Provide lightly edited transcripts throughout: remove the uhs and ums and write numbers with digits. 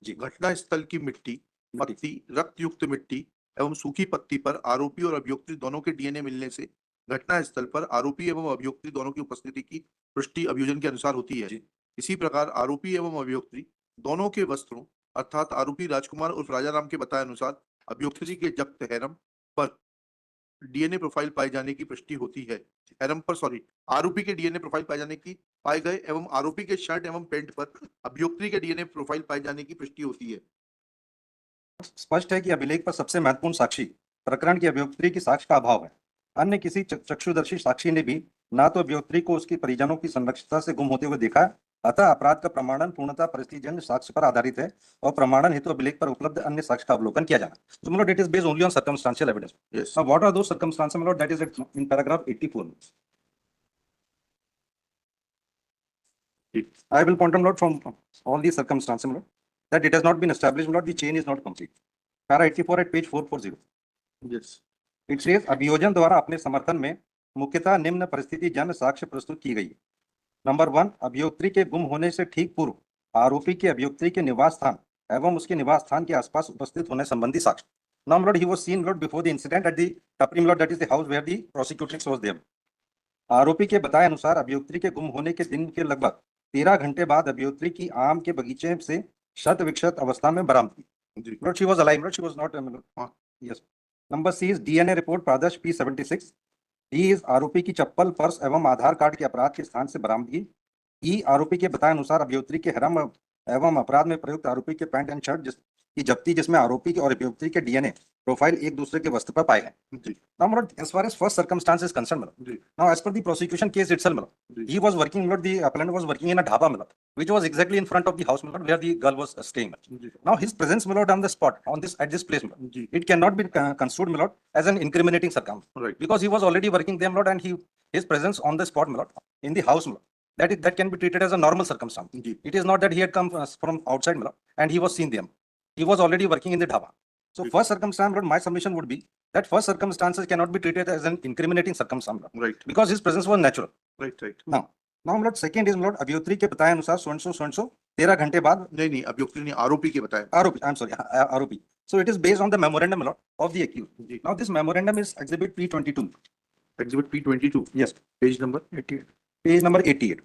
जी। घटना स्थल की मिट्टी, पत्ती, रक्त युक्त मिट्टी एवं सूखी पत्ती पर आरोपी और अभियुक्त दोनों के डीएनए मिलने से घटना स्थल पर आरोपी एवं अभियुक्त दोनों की उपस्थिति की पुष्टि अभियोजन के अनुसार होती है। जी। इसी प्रकार आरोपी एवं अभियुक्त दोनों के वस्त्रों अर्थात आरोपी राजकुमार उर्फ राजाराम के बताए अनुसार अभियुक्त के जख्त हैरम पर डीएनए प्रोफाइल पाए जाने की पुष्टि होती है। हैरम पर आरोपी के डीएनए प्रोफाइल पाए जाने की पाए गए एवं आरोपी के शर्ट एवं पैंट पर अभियुक्त के डीएनए प्रोफाइल पाए जाने की पुष्टि होती है। स्पष्ट है कि अभिलेख पर सबसे महत्वपूर्ण साक्षी प्रकरण की अभियुक्ति की साक्ष्य का अभाव है। अन्य किसी चक्षुदर्शी साक्षी ने भी ना तो अभियुक्ति को उसकी परिजनों की संरक्षिता से गुम होते हुए देखा, अतः अपराध का प्रमाणन पूर्णतः परिस्थितिजन्य साक्ष्य पर आधारित है और प्रमाणन हेतु अभिलेख पर उपलब्ध अन्य साक्ष्य का अवलोकन किया जाना। So, my lord, it is based only on circumstantial evidence. Yes. Now, what are those circumstances, my lord? That is in paragraph 84. I will point out from all these circumstances, my lord, that it has not been established, my lord, the chain is not complete. Para 84 at page 440. Yes. It says अभियोजन द्वारा अपने समर्थन में मुख्यतः निम्न परिस्थिति जन्य साक्ष्य प्रस्तुत की गई। नंबर 1, अभियुक्ति के गुम होने से ठीक पूर्व आरोपी के अभियुक्ति के निवास स्थान एवं उसके निवास स्थान के आसपास उपस्थित होने संबंधी साक्ष्य। Now, my lord, he was seen, lord, before the incident at the Tapri, lord, that is the house where the prosecutrix was there. आरोपी के बताए अनुसार अभियुक्ति के गुम होने के दिन के लगभग 13 घंटे बाद अभियुक्ति की आम के बगीचे से शत विक्षत अवस्था में बरामदगी। Lord, she was alive, Lord, she was not. Yes. Number C is DNA report प्रादर्श P76. D is आरोपी की चप्पल, पर्स एवं आधार कार्ड के अपराध के स्थान से बरामदगी। E आरोपी के बताए अनुसार अभियुक्ति के हरम एवं अपराध में प्रयुक्त आरोपी के पैंट एंड शर्ट की जब्ती, जिसमें आरोपी के और अभियुक्ति के डीएनए प्रोफाइल एक दूसरे के वस्त्र पर पाए हैं। Now, my lord, as far as first circumstance is concerned, my lord, now as per the prosecution case itself, my lord, he was working, my lord, the appellant was working in a dhaba, my lord, which was exactly in front of the house, my lord, where the girl was staying. Now his presence, my lord, on the spot, at this place, my lord, it cannot be construed, my lord, as an incriminating circumstance, Right. because he was already working there, my lord, and his presence on the spot, my lord, in the house, my lord, that can be treated as a normal circumstance. It is not that he had come from outside, my lord, and he was seen there. He was already working in the dhaba. So first circumstance, Lord, my submission would be that first circumstances cannot be treated as an incriminating circumstance, Lord, Right. because his presence was natural. Right. Now, Lord, second is, Lord, अभियुक्ति के बताए अनुसार सो 13 घंटे बाद नहीं अभियुक्त ने आरोपी के बताया। आरोपी, I'm sorry, आरोपी. So it is based on the memorandum, Lord, of the accused. Now this memorandum is exhibit P22. Exhibit P22. Yes. Page number 88. Page number 88.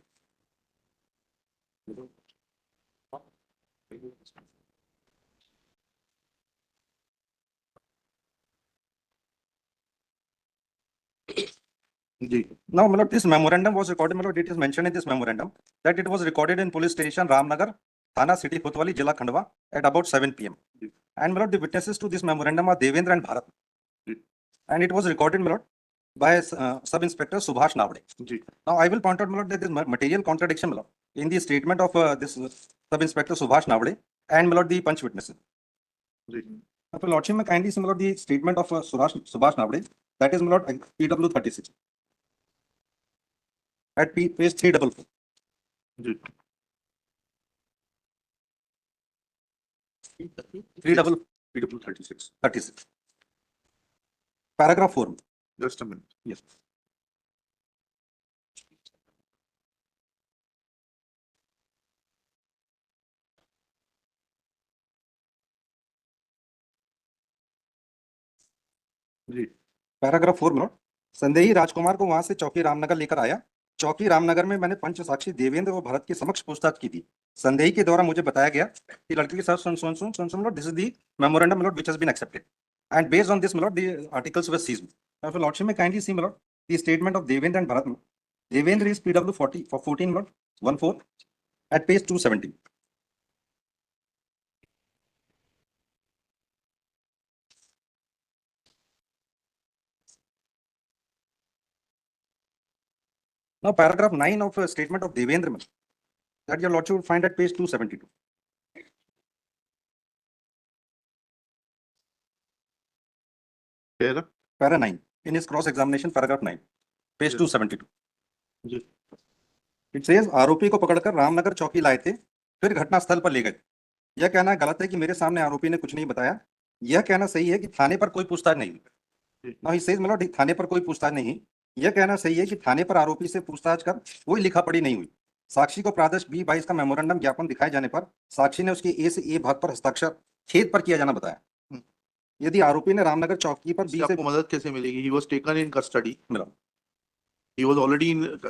Now, my lord, this memorandum was recorded, my lord, it is mentioned in this memorandum that it was recorded in police station Ramnagar, Thana City, Kotwali, Jila Khandwa at about 7 p.m. And my lord, the witnesses to this memorandum are Devendra and Bharat. And it was recorded, my lord, by Sub-Inspector Subhash Navde. Now, I will point out, my lord, that there is material contradiction, my lord, in the statement of this Sub-Inspector Subhash Navde and, my lord, the punch witnesses. Now, lordship, may kindly see, my lord, the statement of Subhash Navde, that is, my lord, PW 36. At page 344. Ji. 36. Paragraph 4. Just a minute. Yes. Ji. Paragraph 4, my lord. संदेही राजकुमार को वहां से चौकी रामनगर लेकर आया। चौकी रामनगर में मैंने पंच साक्षी देवेंद्र और भरत के समक्ष पूछताछ की थी। संदेही के द्वारा मुझे बताया गया कि लड़के के साथ सुन this is the memorandum lord which has been accepted and based on this lord the articles were seized. Now lordship may kindly see lord the statement of Devendra and Bharat. Devendra is PW 14 lord 14 at page 270. Now, paragraph 9 of a statement of Devendra that your lordship will find at page 272. Para 9 in his cross examination, paragraph 9, page 272. It says आरोपी को पकड़कर रामनगर चौकी लाए थे, फिर घटना स्थल पर ले गए। यह कहना गलत है कि मेरे सामने आरोपी ने कुछ नहीं बताया। यह कहना सही है कि थाने पर कोई पूछताछ नहीं हुई। Now he says, my lord, थाने पर कोई पूछताछ नहीं। यह कहना सही है कि थाने पर आरोपी से पूछताछ कर कोई लिखा पढ़ी नहीं हुई। साक्षी को प्रादेश B22 का मेमोरेंडम ज्ञापन दिखाए जाने पर साक्षी ने उसके ए से ए भाग पर हस्ताक्षर खेत पर किया जाना बताया। यदि आरोपी ने रामनगर चौकी पर इससे बी से आपको मदद कैसे मिलेगी? He was taken in custody. मिला। He was already in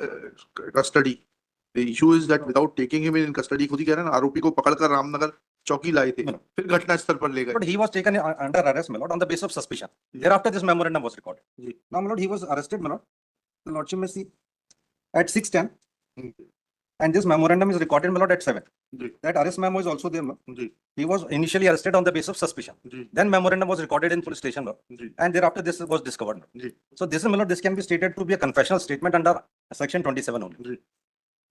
custody. The issue is that without taking him in custody, खुद ही कह रहे हैं ना, आरोपी को पकड़कर रामनगर चौकी लाए थे, मिला। फिर घटना स्थल पर ले गए। But he was taken under arrest, my lord, on the basis of suspicion. Thereafter, this memorandum was recorded. Ji. Now, my lord, he was arrested, my lord. The lordship may see at 6:10, and this memorandum is recorded, my lord, at 7. Ji. That arrest memo is also there, my lord. Ji. He was initially arrested on the basis of suspicion. Ji. Then memorandum was recorded in police station, my lord. Ji. And thereafter, this was discovered. My lord. Ji. So, this is, my lord, this can be stated to be a confessional statement under section 27 only. Ji.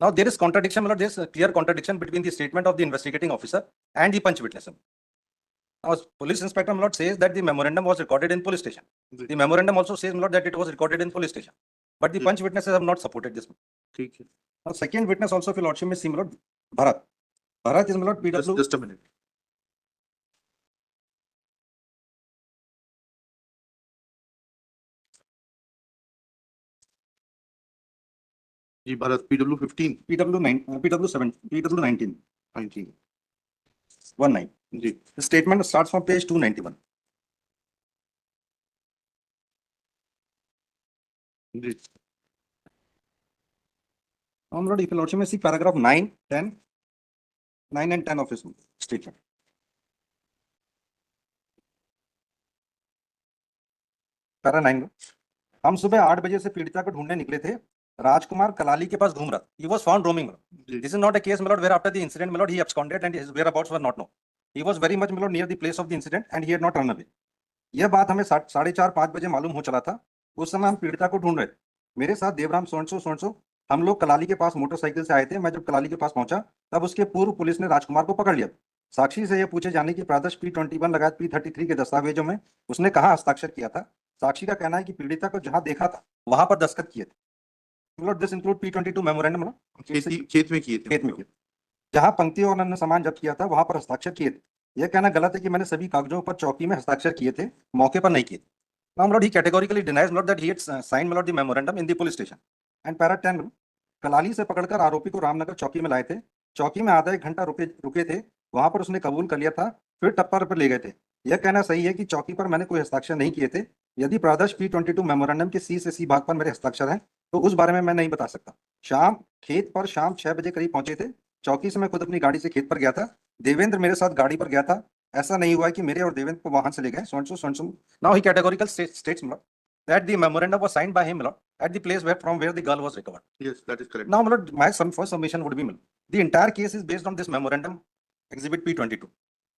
Now, there is contradiction, my lord. There is a clear contradiction between the statement of the investigating officer and the punch witness. Now, police inspector, my lord, says that the memorandum was recorded in police station. Ji. The memorandum also says, my lord, that it was recorded in police station. But the ji. punch witnesses have not supported this. ठीक है। Now, second witness also, if your lordship may see, my lord, Bharat. Bharat is, my lord, PW. Just a minute. जी, Bharat PW15 PW9, PW7, PW19, 19 19. जी। The statement starts from page 291. जी। Now, my lord, if your lordship may see paragraph 9, 10, 9 and 10 of his statement. Para 9 हम सुबह 8 बजे से पीड़िता को ढूंढने निकले थे। राजकुमार कलाली के पास घूम रहा। He was found roaming. Ji. This is not a case, my lord, where after the incident, my lord, he absconded and his whereabouts were not known. He was very much, my lord, near the place of the incident and he had not run away. यह बात हमें 4:30-5 बजे मालूम हो चला था। उस समय हम पीड़िता को ढूंढ रहे थे। मेरे साथ देवराम सोनसो हम लोग कलाली के पास मोटरसाइकिल से आए थे। मैं जब कलाली के पास पहुंचा तब उसके पूर्व पुलिस ने राजकुमार को पकड़ लिया। साक्षी से यह पूछे जाने की प्रादेश P21 लगायत P33 के दस्तावेजों में उसने कहाँ हस्ताक्षर किया था। साक्षी का कहना है कि पीड़िता को जहां देखा था वहां पर दस्तखत किए थे। Lord, this include P22 memorandum खेत में किए थे। खेत में किए। जहां पंक्ति और अन्य सामान जब्त किया था वहां पर हस्ताक्षर किए थे। यह कहना गलत है कि मैंने सभी कागजों पर चौकी में हस्ताक्षर किए थे, मौके पर नहीं किए। Now, my lord, he categorically denies, my lord, that he had signed, my lord, the memorandum in the police station. And para 10, कलाली से पकड़कर आरोपी को रामनगर चौकी में लाए थे। चौकी में आधा 1 घंटा रुके थे। वहां पर उसने कबूल कर लिया था, फिर टप्पर पर ले गए थे। यह कहना सही है कि चौकी पर मैंने कोई हस्ताक्षर नहीं किए थे। यदि प्रादेश P22 मेमोरेंडम के C से C भाग पर मेरे हस्ताक्षर हैं तो उस बारे में मैं नहीं बता सकता। खेत पर शाम 6 बजे करीब पहुंचे थे। चौकी से मैं खुद अपनी गाड़ी से खेत पर गया था। देवेंद्र मेरे साथ गाड़ी पर गया था। ऐसा नहीं हुआ कि मेरे और देवेंद्र को वाहन से ले गए। Now he categorically states, my lord, that the memorandum was signed by him, my lord, at the place from where the girl was recovered. Yes, that is correct. Now, my lord, my first submission would be, my lord, the entire case is based on this memorandum, exhibit P22.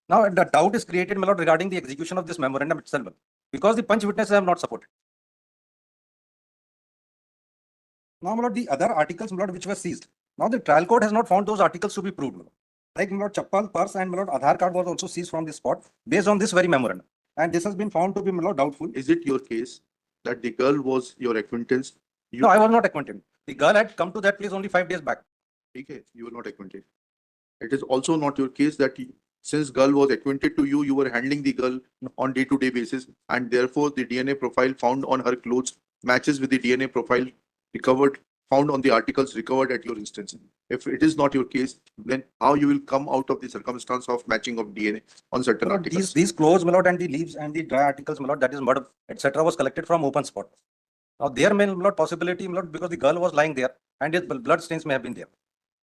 Now, the doubt is created, my lord, regarding the execution of this memorandum itself, my lord, because the punch witnesses have not supported. Now, my lord, the other articles, my lord, which were seized. Now, the trial court has not found those articles to be proved, my lord. Like, my lord, chappal, purse, and my lord, Aadhaar card was also seized from the spot based on this very memorandum. And this has been found to be, my lord, doubtful. Is it your case that the girl was your acquaintance? No, I was not acquainted. The girl had come to that place only 5 days back. Okay, you were not acquainted. It is also not your case that since girl was acquainted to you, you were handling the girl on day-to-day basis, and therefore the DNA profile found on her clothes matches with the DNA profile found on the articles recovered at your instance. If it is not your case, then how you will come out of the circumstance of matching of DNA on certain My lord, articles? these clothes, my lord, and the leaves and the dry articles, my lord, that is mud, etc., was collected from open spot. Now there may, my lord, possibility, my lord, because the girl was lying there and his blood stains may have been there.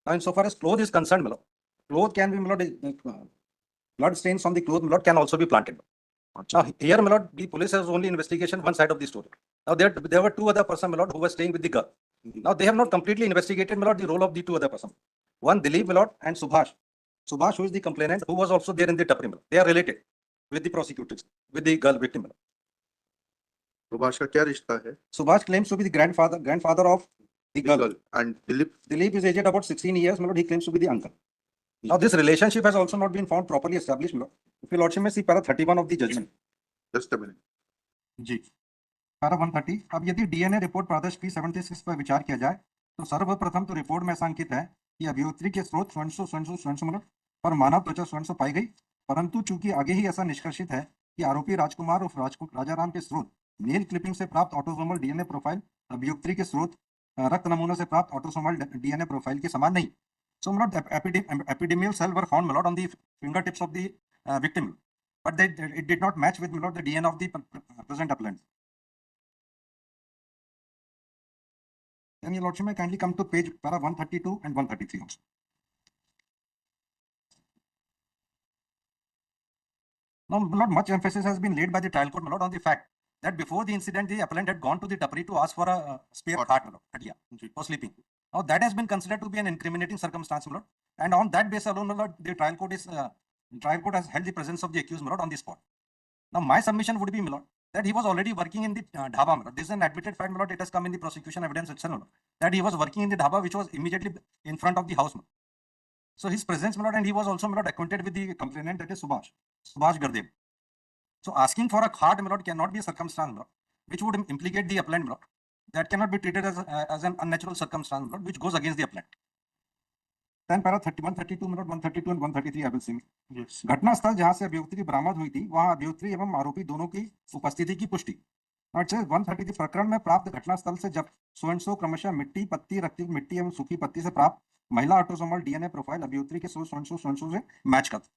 Now, insofar as cloth is concerned, my lord, cloth can be, my lord, blood stains on the cloth, my lord, can also be planted. Now here, my lord, the police has only investigation one side of the story. Now there were 2 other persons, my lord, who were staying with the girl. Now they have not completely investigated, my lord, the role of the 2 other persons. One Dilip, my lord, and Subhash. Subhash, who is the complainant, who was also there in the tapri. They are related with the prosecutors, with the girl victim. Subhash का क्या रिश्ता है? Subhash claims to be the grandfather of the girl. And Dilip is aged about 16 years, my lord. He claims to be the uncle. Now this relationship has also not been found properly established, my lord. If your lordship may see para 31 of the judgment. Just a minute. Ji, para 130. अब यदि DNA report प्रादेश P76 पर विचार किया जाए तो सर्वप्रथम तो report में ऐसा अंकित है कि अभियोक्त्री के स्रोत स्वयं पर मानव त्वचा स्वयं पाई गई, परंतु चूंकि आगे ही ऐसा निष्कर्षित है कि आरोपी राजकुमार उर्फ राजाराम के स्रोत नेल क्लिपिंग से प्राप्त ऑटोसोमल DNA प्रोफाइल अभियोक्त्री के स्रोत रक्त नमूनों से प्राप्त ऑटोसोमल डीएनए प्रोफाइल के समान नहीं. So my lord, epidermal cell were found, my lord, on the fingertips of the victim, but it did not match with, my lord, the DNA of the present appellant. Then your lordship may kindly come to page para 132 and 133 also. Now, my lord, much emphasis has been laid by the trial court, my lord, on the fact that before the incident, the appellant had gone to the tapri to ask for a spare cart, my lord, hadia, for sleeping. Now, that has been considered to be an incriminating circumstance, my lord, and on that basis alone, my lord, the trial court has held the presence of the accused, my lord, on the spot. Now, my submission would be, my lord, that he was already working in the dhaba, my lord. This is an admitted fact, my lord. It has come in the prosecution evidence itself, my lord, that he was working in the dhaba, which was immediately in front of the house, my lord. So his presence, my lord, and he was also, my lord, acquainted with the complainant, that is Subhash Gardev. So asking for a cart, my lord, cannot be a circumstance, my lord, which would implicate the appellant, my lord. That cannot be treated as an unnatural circumstance, my lord, which goes against the appellant. Then para 132, my lord, 132 and 133 I will see. Yes. घटना स्थल जहां से अभियुक्ति बरामद हुई थी, वहां अभियुक्ति एवं आरोपी दोनों की उपस्थिति की पुष्टि. 133 प्रकरण में प्राप्त घटना स्थल से जब सो क्रमशः मिट्टी, पत्ती, रक्ती मिट्टी एवं सूखी पत्ती से प्राप्त महिला ऑटोसोमल डीएनए प्रोफाइल अभियुक्ति के सो से मैच करता.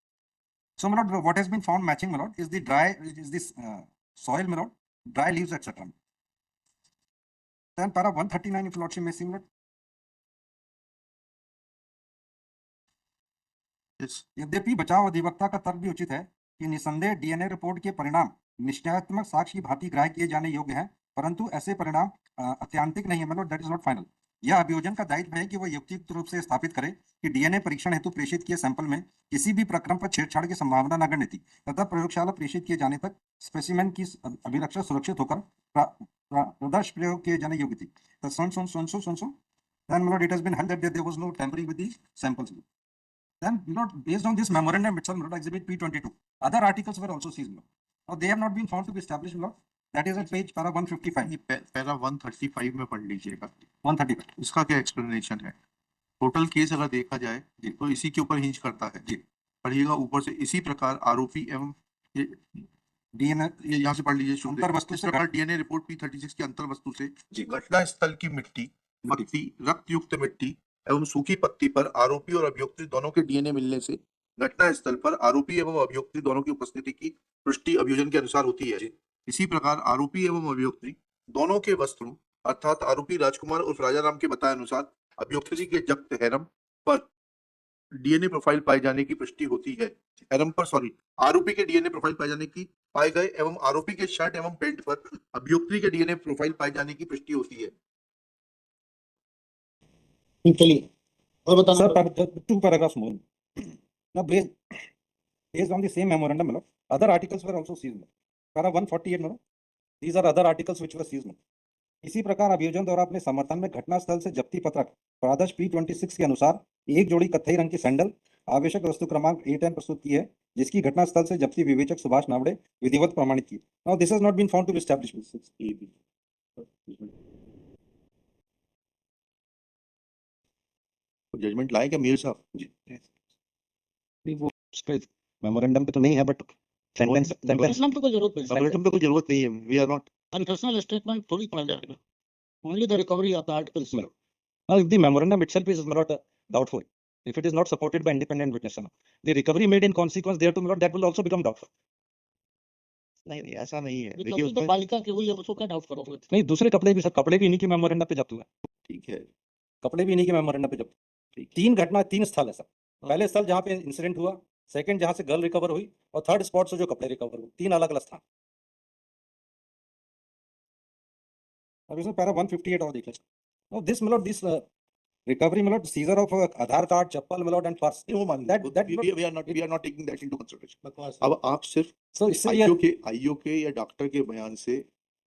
So, my lord, what has been found matching, my lord, is this soil, my lord, dry leaves, etc. Then para 139, if lordship may see, my lord. Yes. यद्यपि बचाव अधिवक्ता का तर्क भी उचित है कि निसंदेह डीएनए रिपोर्ट के परिणाम निश्चयात्मक साक्ष्य की भांति ग्राह्य किए जाने योग्य हैं, परंतु ऐसे परिणाम अत्यांतिक नहीं है, मतलब दैट इज नॉट फाइनल. यह अभियोजन का दायित्व है कि वह युक्तियुक्त रूप से स्थापित करे कि डीएनए परीक्षण हेतु प्रेषित किए सैंपल में किसी भी प्रक्रम पर छेड़छाड़ की संभावना नगण्य थी तथा प्रयोगशाला प्रेषित किए जाने तक स्पेसिमेन की अभिरक्षा सुरक्षित होकर प्रदर्श प्रयोग किए जाने योग्य थी. Then, my lord, it has been held that there was no tampering with the samples. Then, not based on this memorandum itself, Lord, exhibit P22, other articles were also seized. Now, they have not been found to be established, Lord. That is at page para 155. Para 135 में पढ़ लीजिएगा. 135. इसका क्या explanation है? Total case अगर देखा जाए तो इसी के ऊपर हिंज करता है. जी पढ़िएगा ऊपर से. इसी प्रकार आरोपी एवं डीएनए, ये यहाँ से पढ़ लीजिए. अंतर वस्तु से डीएनए रिपोर्ट P36 की अंतर वस्तु से घटना स्थल की मिट्टी, पत्ती, रक्त युक्त मिट्टी एवं सूखी पत्ती पर आरोपी और अभियुक्त दोनों के डीएनए मिलने से घटना स्थल पर आरोपी एवं अभियुक्त दोनों की उपस्थिति की पुष्टि अभियोजन के अनुसार होती है. इसी प्रकार आरोपी एवं अभियुक्त दोनों के वस्त्रों अर्थात आरोपी राजकुमार उर्फ राजा राम के बताए अनुसार अभियुक्त के जब्त हैरम पर डीएनए प्रोफाइल पाए जाने की पुष्टि होती है. आरोपी के डीएनए प्रोफाइल पाए जाने की पाए गए एवं आरोपी के शर्ट एवं पैंट पर अभियुक्त के डीएनए प्रोफाइल पाए जाने की पुष्टि होती है. चलिए और बताना. Sir, 2 paragraphs more. Now, based on the same memorandum, my lord, other articles were also seized. Para 148, my lord, these are other articles which were seized. इसी प्रकार अभियोजन द्वारा अपने समर्थन में घटना स्थल से जब्ती पत्रक प्रादर्श P26 के अनुसार एक जोड़ी कत्थई रंग की सैंडल आवश्यक वस्तु क्रमांक 8 प्रस्तुत की है, जिसकी घटना स्थल से जब्ती विवेचक सुभाष नावड़े विधिवत प्रमाणित की. Now this has not been found to be established. Judgment लाए क्या मीर साहब? वो मेमोरेंडम पे तो नहीं है, बट मेमोरेंडम पे कोई जरूरत नहीं. मेमोरेंडम पे कोई जरूरत नहीं है. We are not personal statement थोड़ी पढ़ा जाएगा. Only the recovery of the articles. Now, if the memorandum itself is not doubtful, if it is not supported by independent witness, the recovery made in consequence thereto, my lord, that will also become doubtful. नहीं ऐसा नहीं है. देखिए तो बालिका की हुई है, उसको क्या डाउट करोगे? नहीं, दूसरे कपड़े भी, सर, कपड़े भी इन्हीं के मेमोरेंडम पे जब्त हुए. ठीक है, कपड़े भी इन्हीं के मेमोरेंडम पे जब्त. 3 स्थल है सर. पहले स्थल जहाँ पे इंसिडेंट हुआ, सेकंड जहाँ से गर्ल रिकवर हुई, और थर्ड स्पॉट से जो कपड़े रिकवर हुए. 3 अलग अलग स्थान. अब इसमें पैरा 158 और देख लें. Now, this, my lord, this recovery, my lord, seizure of Aadhaar card, chappal, my lord, and purse. that we are not taking that into consideration. अब आप सिर्फ So इससे आईओ के या डॉक्टर के बयान से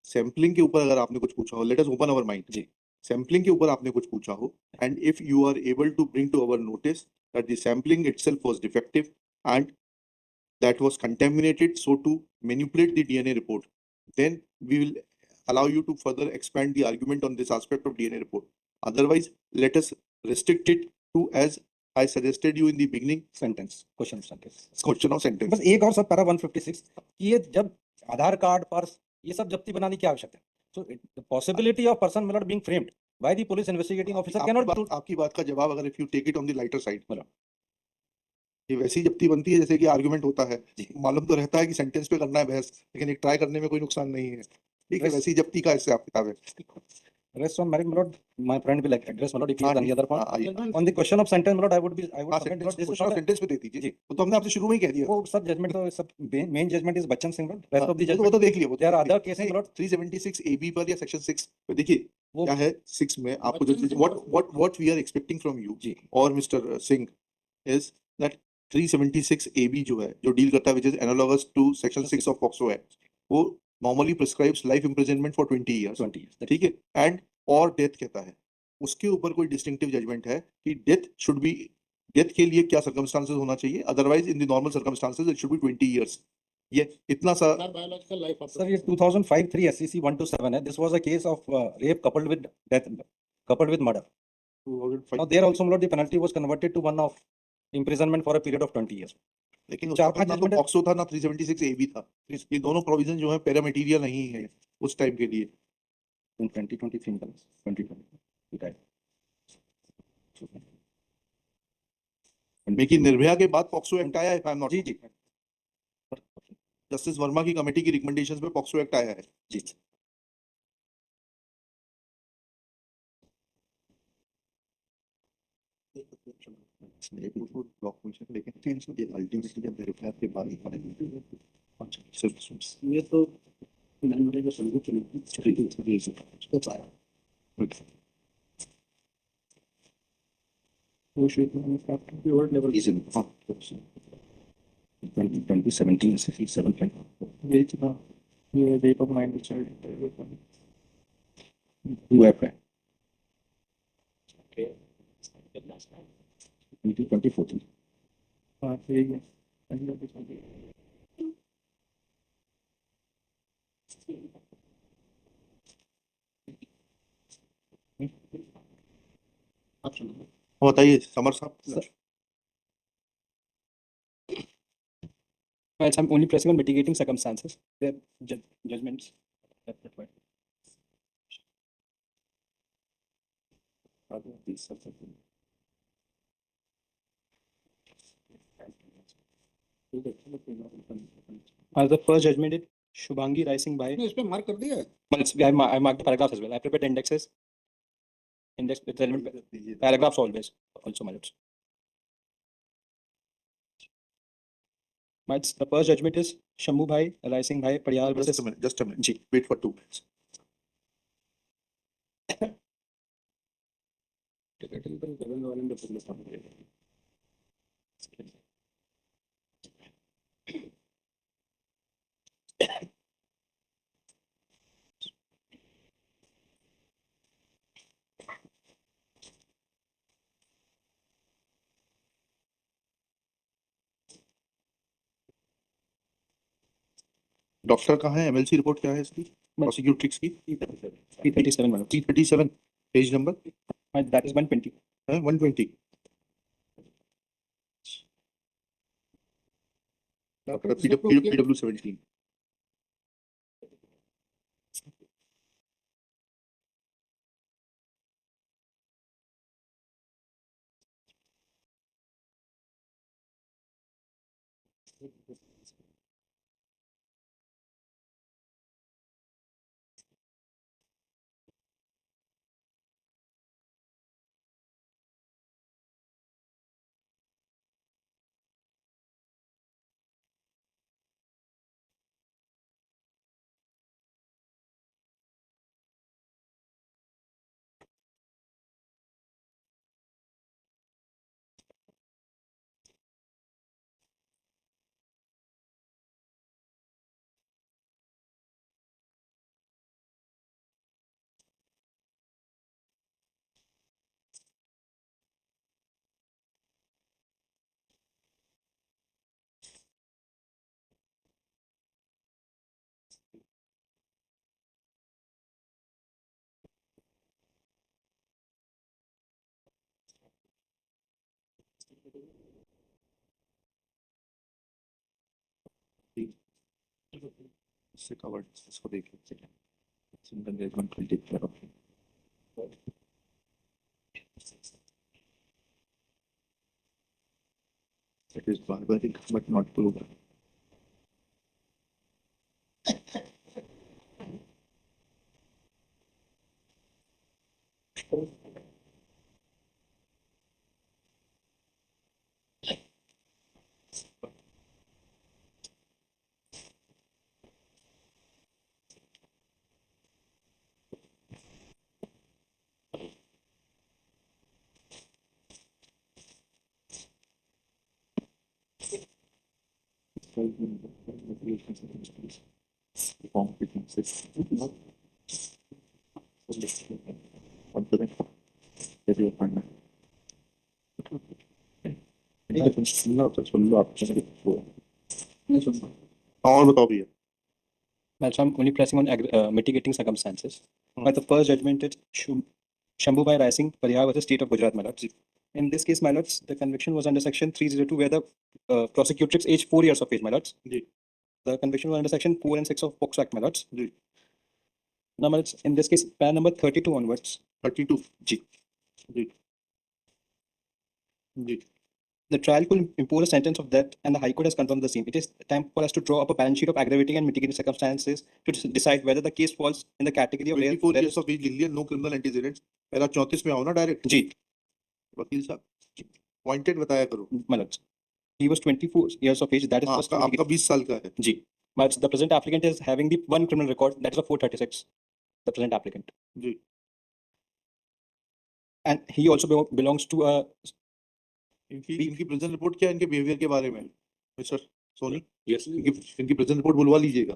सैंपलिंग के ऊपर अगर आपने कुछ पूछा हो, let us open our mind. जी, सैंपलिंग के ऊपर आपने कुछ पूछा हो, and if you are able to bring to our notice that the sampling itself was defective and that was contaminated, so to manipulate the DNA report, then we will allow you to further expand the argument on this aspect of DNA report. Otherwise, let us restrict it to, as I suggested you in the beginning, sentence, question of sentence. बस एक और सब para 156 कि ये जब आधार card, purse, ये सब जब्ती बनाने की आवश्यकता है. So the possibility of person, my lord, being framed Why the police investigating officer cannot do? आपकी बात का जवाब अगर if you take it on the lighter side, बोलो। ये वैसी जब्ती बनती है जैसे कि आर्गुमेंट होता है। जी। मालूम तो रहता है कि सेंटेंस पे करना है बहस, लेकिन एक ट्राई करने में कोई नुकसान नहीं है। ठीक है, Yes. वैसी जब्ती का हिसाब किताब है। Rest on merit, my lord. My friend will address, my lord, if he हाँ, has any ठीक। other point. हाँ, आइए। On the question of sentence, my lord, I would submit, my lord, this is question not a- sentence पे दे दीजिए। जी। वो तो हमने आपसे शुरू में ही कह दिया। वो सब judgment तो सब main judgment is Bachchan Singh, my lord. Rest हाँ, of the वो judgment. तो देख लिया। वो तो There are देख लिया। other cases, my lord. 376 AB पर या सेक्शन 6 पे देखिए वो क्या है। 6 में आपको जो चीज what we are expecting from you जी। और mister Singh is that 376 AB जो है, जो डील करता है which is analogous to section 6 of POCSO है, वो normally prescribes life imprisonment for 20 years। 20 years. ठीक है, एंड और डेथ कहता है। उसके ऊपर कोई डिस्टिंक्टिव जजमेंट है कि डेथ के लिए क्या सर्कमस्टांसेस होना चाहिए, otherwise in the normal circumstances it should be 20 years. ये इतना सा बायोलॉजिकल लाइफ ऑफ Sir, ये 2005-3 SCC 127 है. This was a case of rape coupled with death, coupled with murder. Now there also, my lord, the penalty was converted to one of imprisonment for a period of 20 years. लेकिन चार उसका पांच ना तो judgment है। POCSO था ना 376 A B था। ये दोनों प्रोविजन जो है पैरामेटीरियल नहीं है उस टाइम के लिए। In 2023, 2020. लेकिन निर्भया के बाद पॉक्सो एक्ट आया है, if I am not जी wrong। जी जस्टिस वर्मा की कमेटी की रिकमेंडेशंस पे पॉक्सो एक्ट आया है। जी। लेकिन अल्टीमेटली जब वेरीफाई के बाद ये तो नंबर के संग चली आया वो शुरू में काफी वर्ड लेवल Is in 2017 67. ये था ये date of mind child Who have 2014. हाँ ठीक है बताइए समर साहब। Well, I'm only pressing on mitigating circumstances. Their judgments. That's required. The first judgment is Shubhangi Rai Singh Bhai. इस पे मार्क कर दिया है। Well, I marked the paragraphs as well. I prepared the indexes. Index with relevant paragraphs always. Also, my lords. The first judgment is Shambu Bhai, Rai Singh Bhai, Padiyar versus. Just a minute. जी. Wait for 2 minutes. Doctor कहाँ है? MLC report क्या है इसकी? प्रोसिक्यूट्रिक्स की P37, my lords. P37 page number That is 120. है 120। PW 17। इससे covered इसको देखिए। Single engagement will take care of It is barbaric but not brutal. और बताओ भैया। Well, so I'm only pressing on mitigating circumstances. But the first judgment is Shambhubai Rising, Parihar versus State of Gujarat, my lords. In this case, my lords, the conviction was under section 302, where the prosecutor is aged 4 years of age, my lords. Ji. The conviction was under section 4 and 6 of POCSO Act, my lords. Ji. Now, my lords, in this case, pan number 32 onwards. 32 ji. Ji ji The trial could impose a sentence of death, and the High Court has confirmed the same. It is time for us to draw up a balance sheet of aggravating and mitigating circumstances to decide whether the case falls in the category of 24 where years of age लिख लिया, no criminal antecedents. पहला 34 में आओ ना direct. जी, वकील साहब pointed बताया करो। my lords. He was 24 years of age. That is हाँ, first आपका 20 साल का है। G. But the present applicant is having the one criminal record, that is a 436. The present applicant, जी and he also belongs to a. इनकी present report क्या है इनके बिहेवियर के बारे में मिस्टर सोनी? Yes. इनकी प्रेजेंट रिपोर्ट बुलवा लीजिएगा,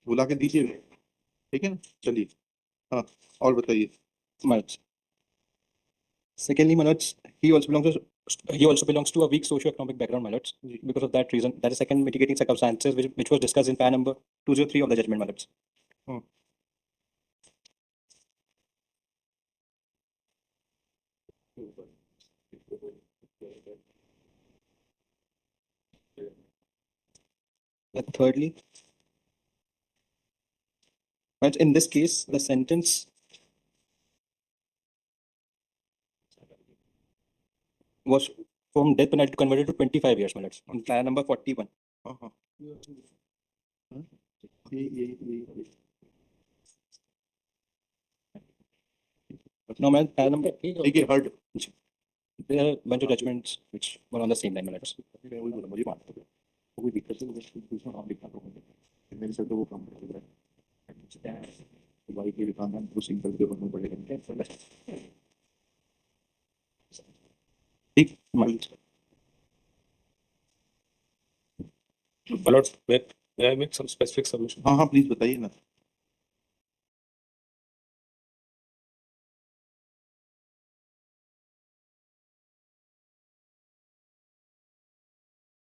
बुला के दीजिएगा, ठीक है ना? चलिए हाँ और बताइए। Manoj. Secondly, Manoj, he also belongs to a weak socio-economic background, Manoj. Because of that reason, that is second mitigating circumstances which was discussed in pan number 203 of the judgment, Manoj. But thirdly, but in this case, the sentence was from death penalty converted to 25 years, Manoj, on plan number 41. हाँ हाँ No, man, plan number. ठीक है heard. There are a bunch of judgments which were on the same line, Manoj. मैं वही बोला, मुझे मानता हूँ कोई दिक्कत नहीं, बस दूसरा नाम लिखा था मैंने, मेरे से तो वो काम कर रहा है तो भाई के खानदान को सिंगल के बनना पड़ेगा। ठीक, Manoj. My lord, may I make some specific submission? हाँ हाँ प्लीज बताइए ना।